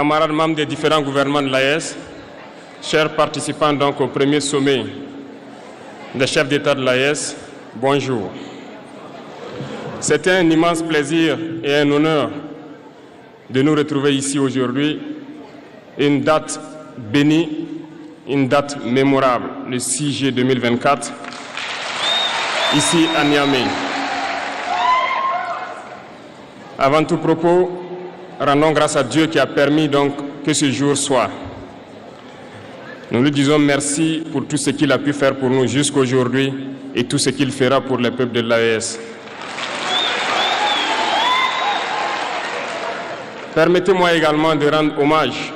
camarades membres des différents gouvernements de l'AES, chers participants donc au premier sommet des chefs d'État de l'AES, bonjour. C'était un immense plaisir et un honneur de nous retrouver ici aujourd'hui, une date bénie, une date mémorable, le 6 juillet 2024, ici à Niamey. Avant tout propos, rendons grâce à Dieu qui a permis donc que ce jour soit. Nous lui disons merci pour tout ce qu'il a pu faire pour nous jusqu'aujourd'hui et tout ce qu'il fera pour les peuples de l'AES. Permettez-moi également de rendre hommage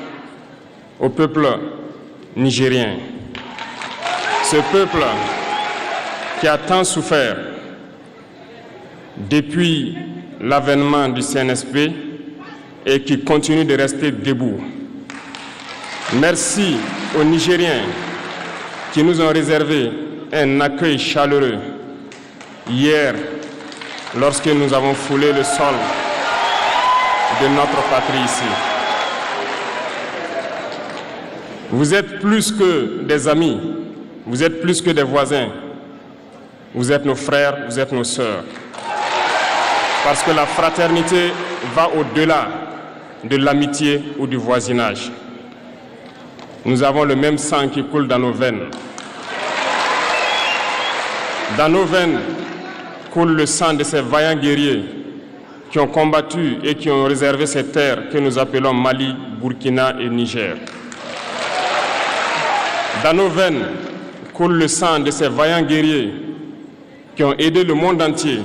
au peuple nigérien. Ce peuple qui a tant souffert depuis l'avènement du CNSP et qui continue de rester debout. Merci aux Nigériens qui nous ont réservé un accueil chaleureux hier lorsque nous avons foulé le sol de notre patrie ici. Vous êtes plus que des amis, vous êtes plus que des voisins, vous êtes nos frères, vous êtes nos sœurs. Parce que la fraternité va au-delà de l'amitié ou du voisinage. Nous avons le même sang qui coule dans nos veines. Dans nos veines coule le sang de ces vaillants guerriers qui ont combattu et qui ont réservé ces terres que nous appelons Mali, Burkina et Niger. Dans nos veines coule le sang de ces vaillants guerriers qui ont aidé le monde entier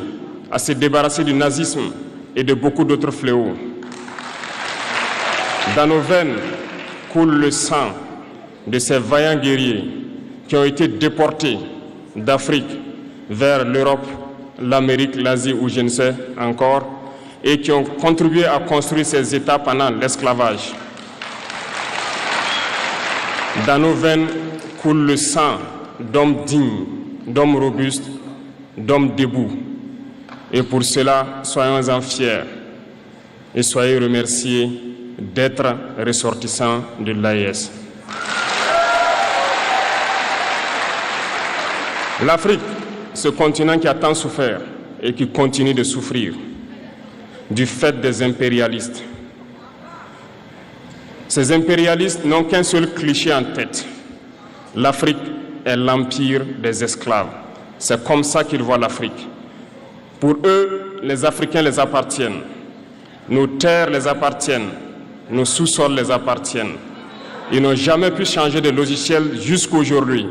à se débarrasser du nazisme et de beaucoup d'autres fléaux. Dans nos veines coule le sang de ces vaillants guerriers qui ont été déportés d'Afrique vers l'Europe, l'Amérique, l'Asie ou je ne sais encore, et qui ont contribué à construire ces États pendant l'esclavage. Dans nos veines coule le sang d'hommes dignes, d'hommes robustes, d'hommes debout. Et pour cela, soyons-en fiers et soyez remerciés d'être ressortissants de l'AES. L'Afrique, ce continent qui a tant souffert et qui continue de souffrir du fait des impérialistes. Ces impérialistes n'ont qu'un seul cliché en tête. L'Afrique est l'empire des esclaves. C'est comme ça qu'ils voient l'Afrique. Pour eux, les Africains les appartiennent. Nos terres les appartiennent. Nos sous-sols les appartiennent. Ils n'ont jamais pu changer de logiciel jusqu'à aujourd'hui.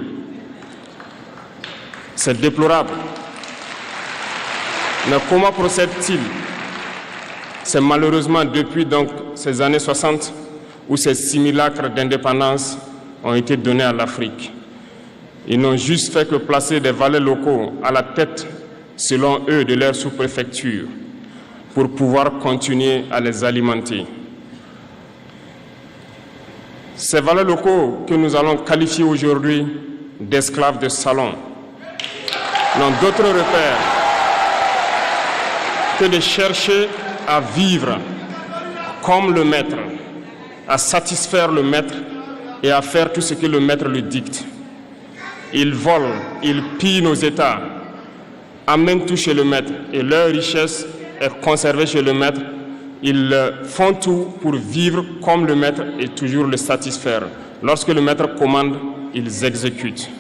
C'est déplorable. Mais comment procèdent-ils? C'est malheureusement depuis donc ces années 60 où ces simulacres d'indépendance ont été donnés à l'Afrique. Ils n'ont juste fait que placer des valets locaux à la tête, selon eux, de leur sous-préfecture pour pouvoir continuer à les alimenter. Ces valets locaux que nous allons qualifier aujourd'hui d'esclaves de salon n'ont d'autre repère que de chercher à vivre comme le maître, à satisfaire le maître et à faire tout ce que le maître lui dicte. Ils volent, ils pillent nos États, amènent tout chez le maître et leur richesse est conservée chez le maître. Ils font tout pour vivre comme le maître et toujours le satisfaire. Lorsque le maître commande, ils exécutent.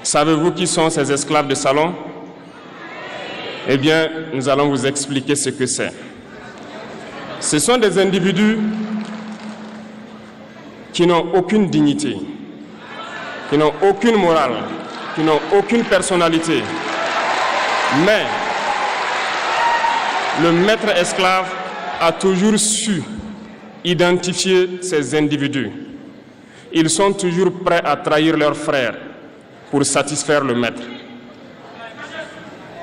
Savez-vous qui sont ces esclaves de salon? Eh bien, nous allons vous expliquer ce que c'est. Ce sont des individus qui n'ont aucune dignité, qui n'ont aucune morale, qui n'ont aucune personnalité. Mais le maître esclave a toujours su identifier ces individus. Ils sont toujours prêts à trahir leurs frères pour satisfaire le maître.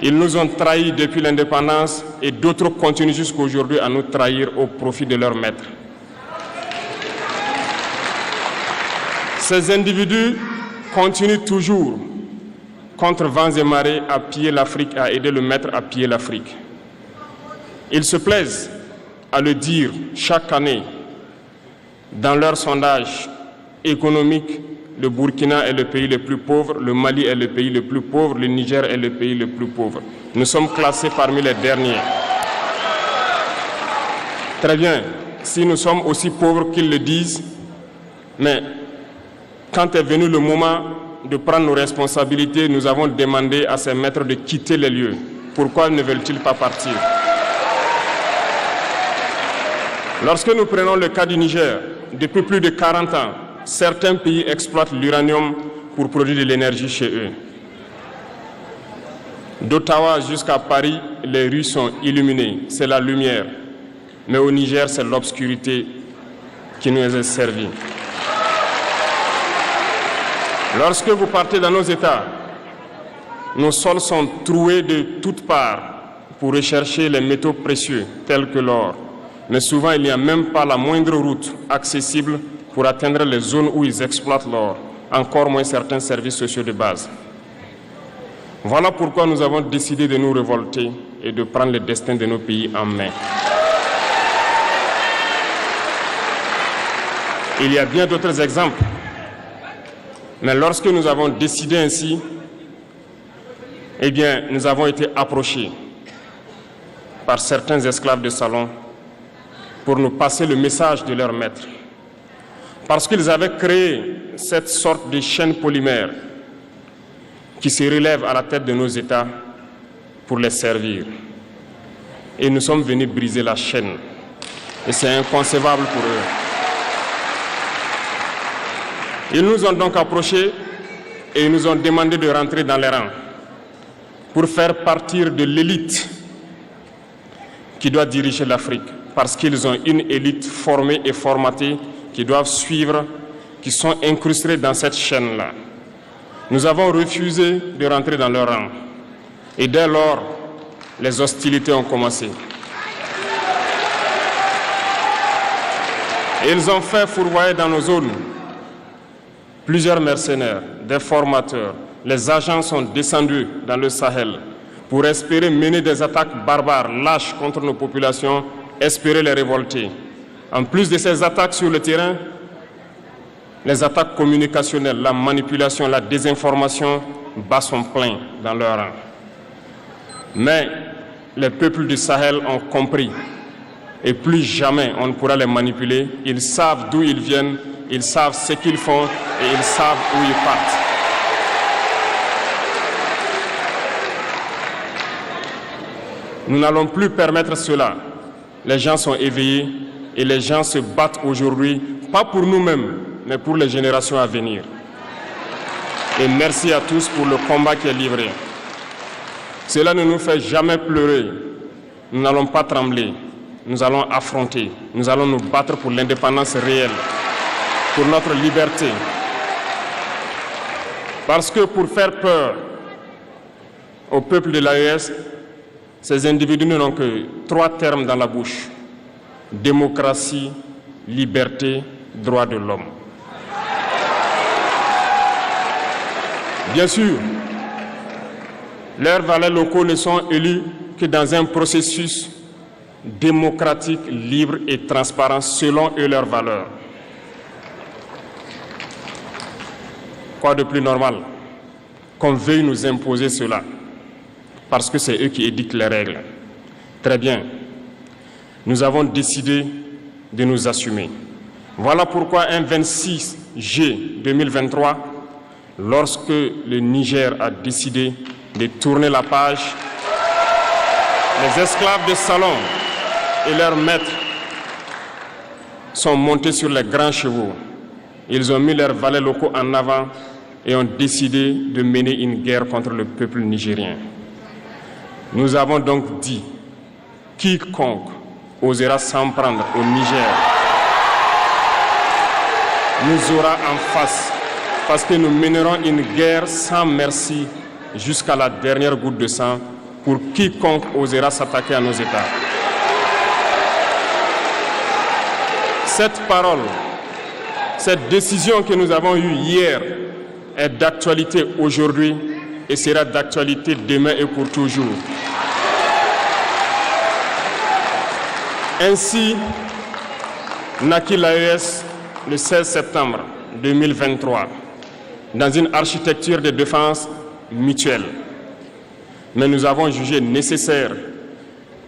Ils nous ont trahis depuis l'indépendance et d'autres continuent jusqu'à aujourd'hui à nous trahir au profit de leur maître. Ces individus continuent toujours, contre vents et marées, à piller l'Afrique, à aider le maître à piller l'Afrique. Ils se plaisent à le dire chaque année Dans leur sondage économique, le Burkina est le pays le plus pauvre, le Mali est le pays le plus pauvre, le Niger est le pays le plus pauvre. Nous sommes classés parmi les derniers. Très bien, si nous sommes aussi pauvres qu'ils le disent, mais quand est venu le moment de prendre nos responsabilités, nous avons demandé à ces maîtres de quitter les lieux. Pourquoi ne veulent-ils pas partir? Lorsque nous prenons le cas du Niger, depuis plus de 40 ans, certains pays exploitent l'uranium pour produire de l'énergie chez eux. D'Ottawa jusqu'à Paris, les rues sont illuminées, c'est la lumière. Mais au Niger, c'est l'obscurité qui nous est servie. Lorsque vous partez dans nos États, nos sols sont troués de toutes parts pour rechercher les métaux précieux tels que l'or. Mais souvent, il n'y a même pas la moindre route accessible pour atteindre les zones où ils exploitent l'or, encore moins certains services sociaux de base. Voilà pourquoi nous avons décidé de nous révolter et de prendre le destin de nos pays en main. Il y a bien d'autres exemples. Mais lorsque nous avons décidé ainsi, eh bien, nous avons été approchés par certains esclaves de salon pour nous passer le message de leur maître. Parce qu'ils avaient créé cette sorte de chaîne polymère qui se relève à la tête de nos États pour les servir. Et nous sommes venus briser la chaîne. Et c'est inconcevable pour eux. Ils nous ont donc approchés et ils nous ont demandé de rentrer dans les rangs pour faire partir de l'élite qui doit diriger l'Afrique, parce qu'ils ont une élite formée et formatée qui doivent suivre, qui sont incrustés dans cette chaîne-là. Nous avons refusé de rentrer dans leur rang. Et dès lors, les hostilités ont commencé. Ils ont fait fourvoyer dans nos zones plusieurs mercenaires, des formateurs. Les agents sont descendus dans le Sahel pour espérer mener des attaques barbares, lâches contre nos populations, espérer les révolter. En plus de ces attaques sur le terrain, les attaques communicationnelles, la manipulation, la désinformation battent son plein dans leur rang. Mais les peuples du Sahel ont compris et plus jamais on ne pourra les manipuler. Ils savent d'où ils viennent, ils savent ce qu'ils font et ils savent où ils partent. Nous n'allons plus permettre cela. Les gens sont éveillés et les gens se battent aujourd'hui, pas pour nous-mêmes, mais pour les générations à venir. Et merci à tous pour le combat qui est livré. Cela ne nous fait jamais pleurer. Nous n'allons pas trembler. Nous allons affronter. Nous allons nous battre pour l'indépendance réelle, pour notre liberté. Parce que pour faire peur au peuple de l'AES, ces individus n'ont que 3 termes dans la bouche: démocratie, liberté, droits de l'homme. Bien sûr, leurs valets locaux ne sont élus que dans un processus démocratique, libre et transparent selon eux leurs valeurs. Quoi de plus normal qu'on veuille nous imposer cela, parce que c'est eux qui édictent les règles. Très bien, nous avons décidé de nous assumer. Voilà pourquoi un 26 juillet 2023, lorsque le Niger a décidé de tourner la page, les esclaves de salon et leurs maîtres sont montés sur les grands chevaux. Ils ont mis leurs valets locaux en avant et ont décidé de mener une guerre contre le peuple nigérien. Nous avons donc dit, quiconque osera s'en prendre au Niger nous aura en face, parce que nous mènerons une guerre sans merci jusqu'à la dernière goutte de sang pour quiconque osera s'attaquer à nos États. Cette parole, cette décision que nous avons eue hier est d'actualité aujourd'hui et sera d'actualité demain et pour toujours. Ainsi naquit l'AES le 16 septembre 2023 dans une architecture de défense mutuelle. Mais nous avons jugé nécessaire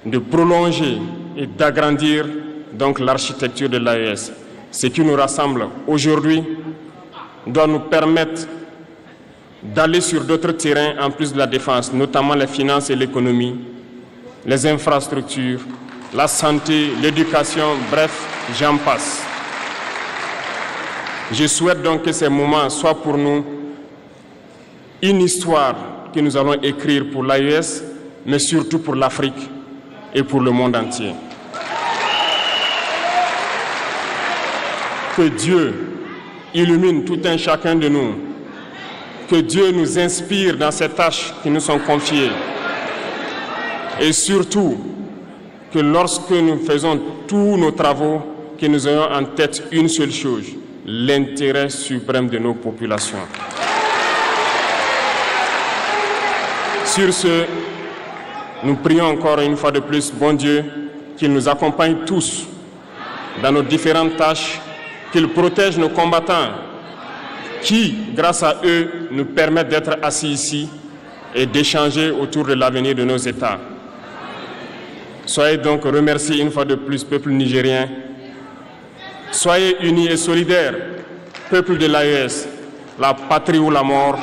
de prolonger et d'agrandir donc l'architecture de l'AES. Ce qui nous rassemble aujourd'hui doit nous permettre d'aller sur d'autres terrains en plus de la défense, notamment les finances et l'économie, les infrastructures, la santé, l'éducation, bref, j'en passe. Je souhaite donc que ces moments soient pour nous une histoire que nous allons écrire pour l'AES, mais surtout pour l'Afrique et pour le monde entier. Que Dieu illumine tout un chacun de nous. Que Dieu nous inspire dans ces tâches qui nous sont confiées. Et surtout, que lorsque nous faisons tous nos travaux, que nous ayons en tête une seule chose, l'intérêt suprême de nos populations. Sur ce, nous prions encore une fois de plus, bon Dieu, qu'il nous accompagne tous dans nos différentes tâches, qu'il protège nos combattants, qui, grâce à eux, nous permettent d'être assis ici et d'échanger autour de l'avenir de nos États. Soyez donc remerciés une fois de plus, peuple nigérien. Soyez unis et solidaires, peuple de l'AES, la patrie ou la mort.